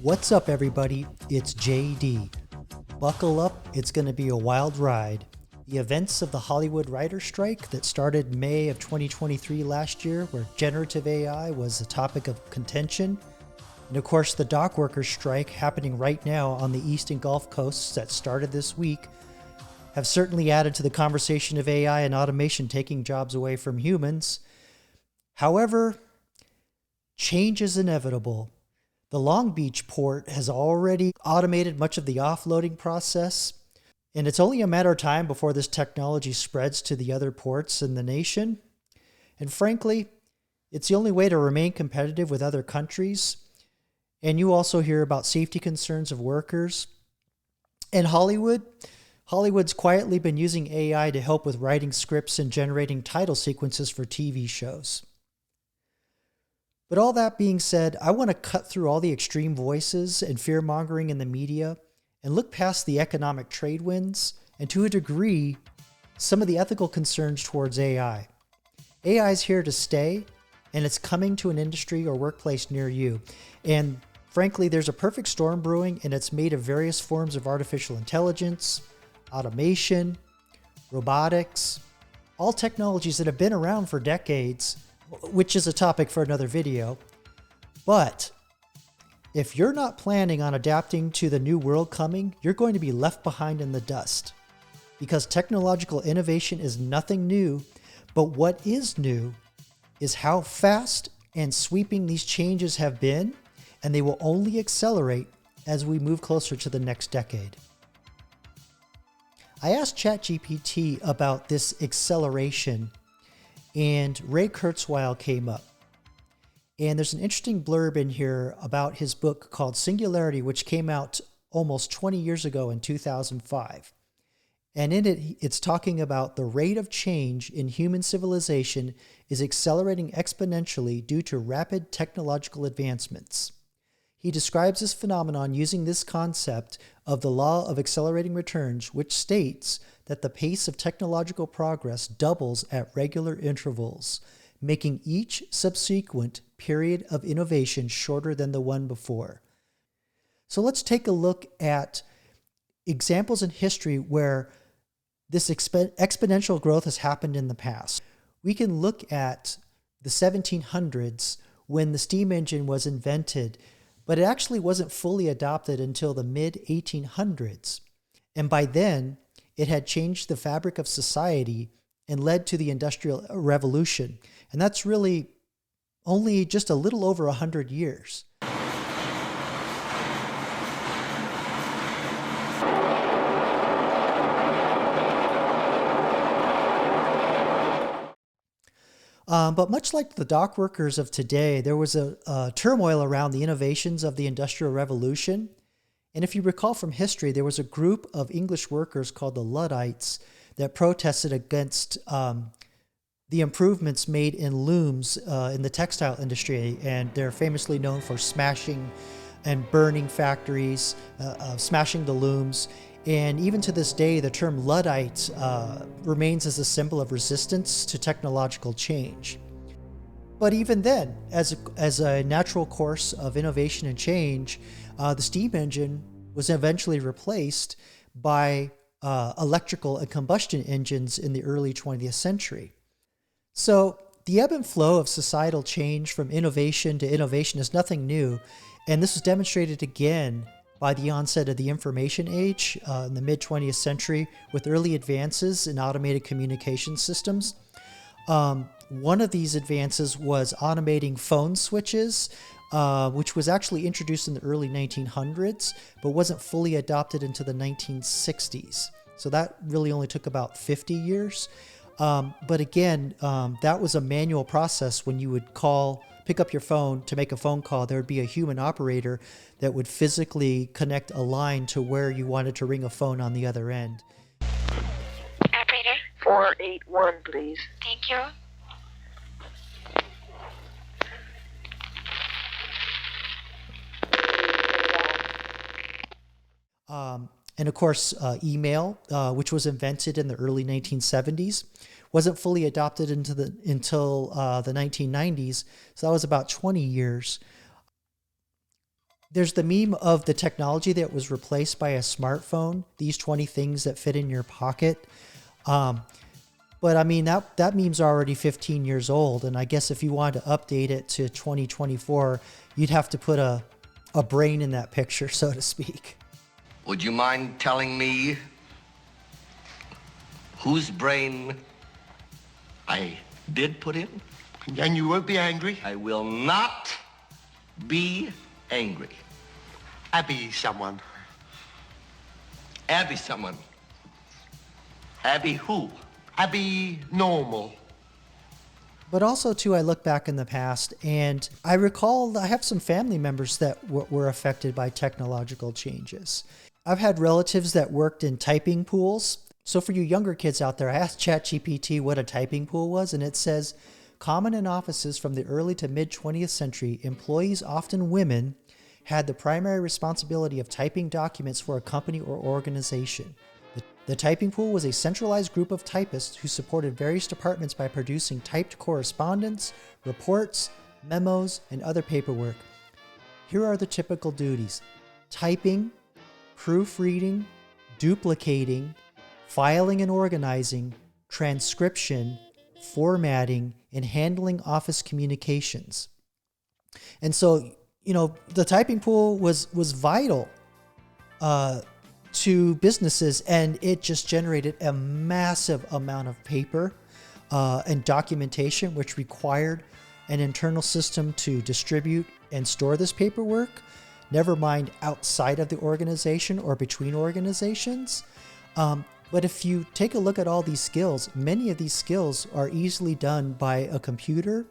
What's up, everybody? It's JD. Buckle up, it's going to be a wild ride. The events of the Hollywood writer strike that started May of 2023 last year, where generative AI was a topic of contention, and of course the dock workers strike happening right now on the East and Gulf coasts that started this week, have certainly added to the conversation of AI and automation taking jobs away from humans. However, change is inevitable. The Long Beach port has already automated much of the offloading process, and it's only a matter of time before this technology spreads to the other ports in the nation. And frankly, it's the only way to remain competitive with other countries. And you also hear about safety concerns of workers. And Hollywood's quietly been using AI to help with writing scripts and generating title sequences for TV shows. But all that being said, I want to cut through all the extreme voices and fear-mongering in the media and look past the economic trade winds and, to a degree, some of the ethical concerns towards AI. AI is here to stay, and it's coming to an industry or workplace near you. And frankly, there's a perfect storm brewing, and it's made of various forms of artificial intelligence, automation, robotics, all technologies that have been around for decades, which is a topic for another video. But if you're not planning on adapting to the new world coming, you're going to be left behind in the dust. Because technological innovation is nothing new, but what is new is how fast and sweeping these changes have been, and they will only accelerate as we move closer to the next decade. I asked ChatGPT about this acceleration, and Ray Kurzweil came up. And there's an interesting blurb in here about his book called Singularity, which came out almost 20 years ago in 2005. And in it, it's talking about the rate of change in human civilization is accelerating exponentially due to rapid technological advancements. He describes this phenomenon using this concept of the law of accelerating returns, which states that the pace of technological progress doubles at regular intervals, making each subsequent period of innovation shorter than the one before. So let's take a look at examples in history where this exponential growth has happened in the past. We can look at the 1700s when the steam engine was invented, but it actually wasn't fully adopted until the mid-1800s. And by then, it had changed the fabric of society and led to the Industrial Revolution. And that's really only just a little over 100 years. But much like the dock workers of today, there was a turmoil around the innovations of the Industrial Revolution. And if you recall from history, there was a group of English workers called the Luddites that protested against the improvements made in looms in the textile industry. And they're famously known for smashing and burning factories, smashing the looms. And even to this day, the term Luddite remains as a symbol of resistance to technological change. But even then, as a natural course of innovation and change, the steam engine was eventually replaced by electrical and combustion engines in the early 20th century. So the ebb and flow of societal change from innovation to innovation is nothing new, and this was demonstrated again by the onset of the information age in the mid-20th century with early advances in automated communication systems. One of these advances was automating phone switches, which was actually introduced in the early 1900s, but wasn't fully adopted until the 1960s. So that really only took about 50 years. But again, that was a manual process. When you would pick up your phone to make a phone call, there would be a human operator that would physically connect a line to where you wanted to ring a phone on the other end. Operator? 481, please. Thank you. And of course, email, which was invented in the early 1970s, wasn't fully adopted until the 1990s. So that was about 20 years. There's the meme of the technology that was replaced by a smartphone, these 20 things that fit in your pocket. But I mean, that meme's already 15 years old. And I guess if you wanted to update it to 2024, you'd have to put a brain in that picture, so to speak. Would you mind telling me whose brain I did put in? And you won't be angry? I will not be angry. Abby someone. Abby someone. Abby who? Abby normal. But also, too, I look back in the past and I recall I have some family members that were affected by technological changes. I've had relatives that worked in typing pools. So for you younger kids out there, I asked ChatGPT what a typing pool was, and it says, common in offices from the early to mid 20th century, employees, often women, had the primary responsibility of typing documents for a company or organization. The typing pool was a centralized group of typists who supported various departments by producing typed correspondence, reports, memos, and other paperwork. Here are the typical duties: typing, proofreading, duplicating, filing and organizing, transcription, formatting, and handling office communications. And so, the typing pool was vital to businesses, and it just generated a massive amount of paper and documentation, which required an internal system to distribute and store this paperwork, never mind outside of the organization or between organizations. But if you take a look at all these skills, many of these skills are easily done by a computer,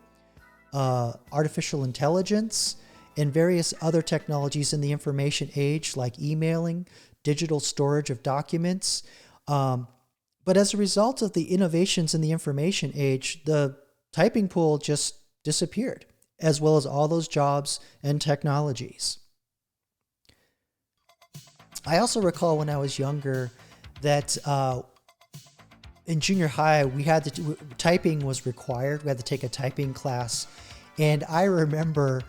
artificial intelligence, and various other technologies in the information age like emailing, digital storage of documents. But as a result of the innovations in the information age, the typing pool just disappeared, as well as all those jobs and technologies. I also recall when I was younger that in junior high, typing was required. We had to take a typing class. And I remember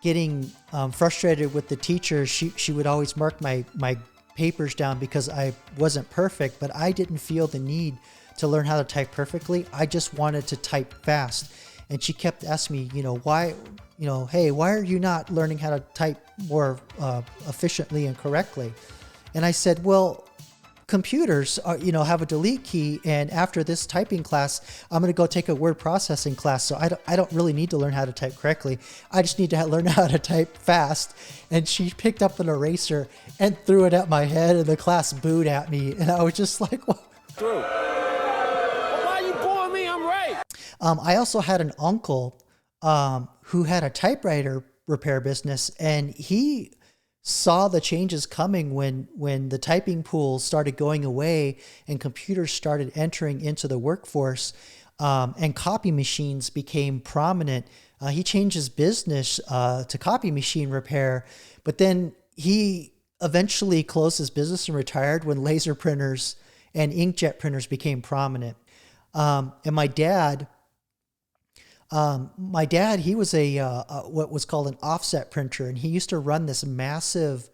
getting frustrated with the teacher. She would always mark my papers down because I wasn't perfect, but I didn't feel the need to learn how to type perfectly. I just wanted to type fast. And she kept asking me, why are you not learning how to type more efficiently and correctly? And I said, well, computers are, have a delete key, and after this typing class, I'm going to go take a word processing class. So I don't really need to learn how to type correctly. I just need to learn how to type fast. And she picked up an eraser and threw it at my head, and the class booed at me. And I was just like, well, why are you booing me? I'm right. I also had an uncle who had a typewriter repair business, and he saw the changes coming when the typing pool started going away and computers started entering into the workforce, and copy machines became prominent. He changed his business to copy machine repair, but then he eventually closed his business and retired when laser printers and inkjet printers became prominent. And my dad, he was a what was called an offset printer, and he used to run this massive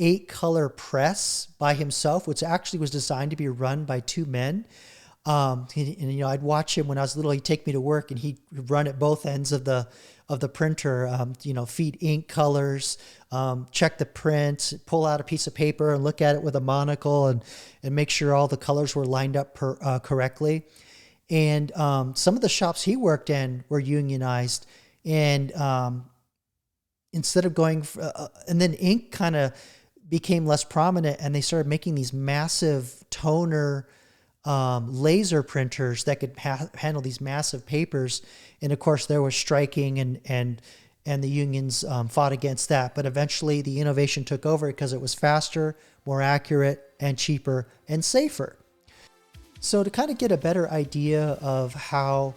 8-color press by himself, which actually was designed to be run by 2 men. I'd watch him when I was little. He'd take me to work, and he'd run at both ends of the printer. Feed ink colors, check the print, pull out a piece of paper and look at it with a monocle, and make sure all the colors were lined up correctly. And some of the shops he worked in were unionized, and instead of going, and then ink kind of became less prominent, and they started making these massive toner laser printers that could handle these massive papers. And of course, there was striking, and the unions fought against that. But eventually, the innovation took over because it was faster, more accurate, and cheaper, and safer. So to kind of get a better idea of how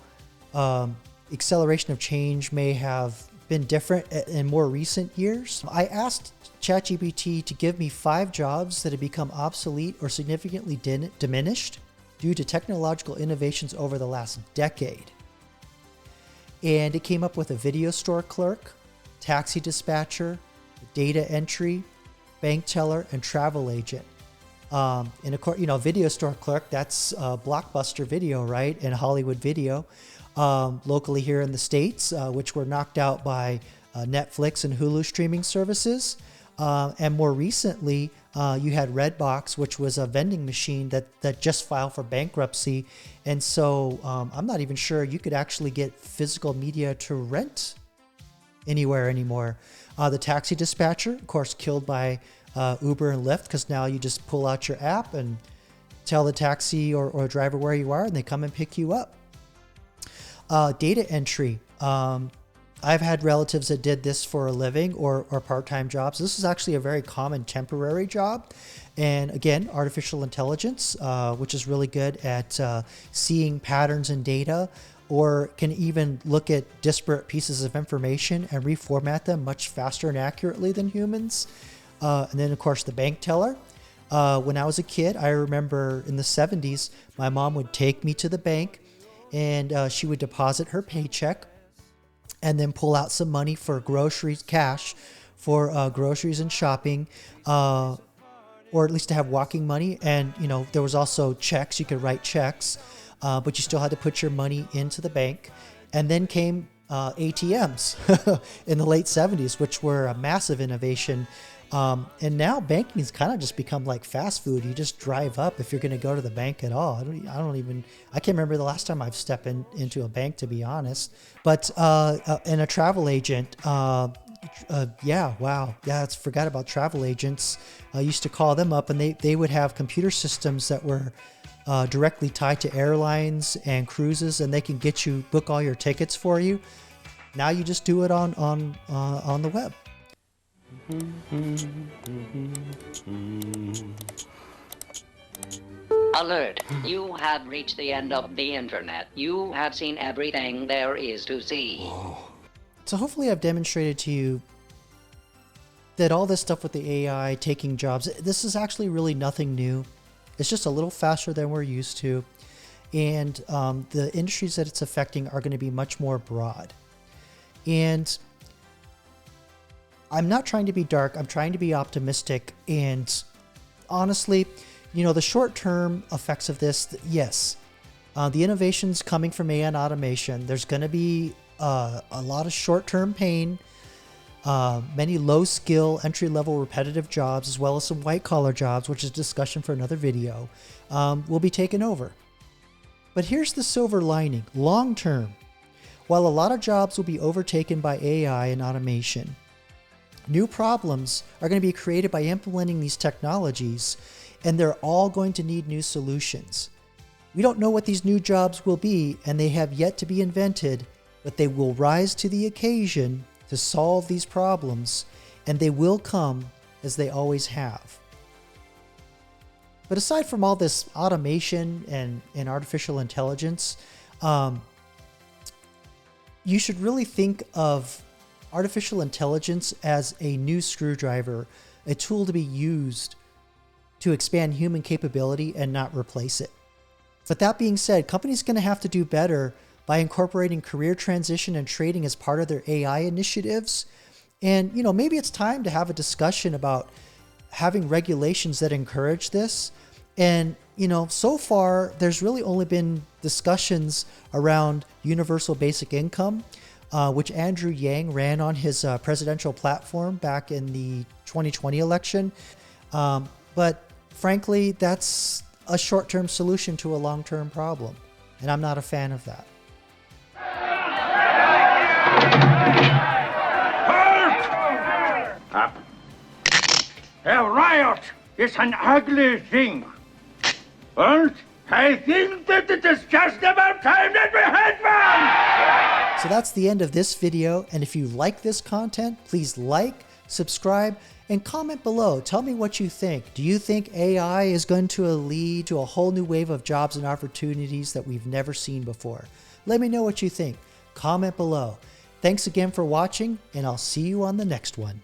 acceleration of change may have been different in more recent years, I asked ChatGPT to give me 5 jobs that had become obsolete or significantly diminished due to technological innovations over the last decade. And it came up with a video store clerk, taxi dispatcher, data entry, bank teller, and travel agent. And of course, video store clerk, that's Blockbuster Video, right? And Hollywood Video, locally here in the States, which were knocked out by Netflix and Hulu streaming services. And more recently, you had Redbox, which was a vending machine that just filed for bankruptcy. And so I'm not even sure you could actually get physical media to rent anywhere anymore. The taxi dispatcher, of course, killed by Uber and Lyft, because now you just pull out your app and tell the taxi or driver where you are, and they come and pick you up. Data entry. I've had relatives that did this for a living or part-time jobs. This is actually a very common temporary job. And again, artificial intelligence, which is really good at seeing patterns in data, or can even look at disparate pieces of information and reformat them much faster and accurately than humans. And then, of course, the bank teller. When I was a kid, I remember in the 70s, my mom would take me to the bank and she would deposit her paycheck and then pull out some money for groceries, cash for groceries and shopping, or at least to have walking money. And, there was also checks. You could write checks, but you still had to put your money into the bank. And then came ATMs in the late 70s, which were a massive innovation. And now banking has kind of just become like fast food. You just drive up if you're going to go to the bank at all. I can't remember the last time I've stepped into a bank, to be honest. But, and a travel agent, forgot about travel agents. I used to call them up and they would have computer systems that were directly tied to airlines and cruises, and they can book all your tickets for you. Now you just do it on the web. Alert! You have reached the end of the internet. You have seen everything there is to see. So hopefully I've demonstrated to you that all this stuff with the AI taking jobs, this is actually really nothing new. It's just a little faster than we're used to. And the industries that it's affecting are going to be much more broad. And I'm not trying to be dark. I'm trying to be optimistic. And honestly, the short-term effects of this, yes, the innovations coming from AI and automation, there's going to be a lot of short-term pain, many low-skill, entry-level repetitive jobs, as well as some white-collar jobs, which is a discussion for another video, will be taken over. But here's the silver lining. Long-term, while a lot of jobs will be overtaken by AI and automation, new problems are going to be created by implementing these technologies, and they're all going to need new solutions. We don't know what these new jobs will be, and they have yet to be invented, but they will rise to the occasion to solve these problems, and they will come as they always have. But aside from all this automation and artificial intelligence, you should really think of artificial intelligence as a new screwdriver, a tool to be used to expand human capability and not replace it. But that being said, companies are going to have to do better by incorporating career transition and trading as part of their AI initiatives. And, maybe it's time to have a discussion about having regulations that encourage this. And, so far, there's really only been discussions around universal basic income, which Andrew Yang ran on his presidential platform back in the 2020 election. But frankly, that's a short-term solution to a long-term problem. And I'm not a fan of that. Halt! Up. A riot is an ugly thing. And I think that it is just about time that we had one! So that's the end of this video, and if you like this content, please like, subscribe, and comment below. Tell me what you think. Do you think AI is going to lead to a whole new wave of jobs and opportunities that we've never seen before? Let me know what you think. Comment below. Thanks again for watching, and I'll see you on the next one.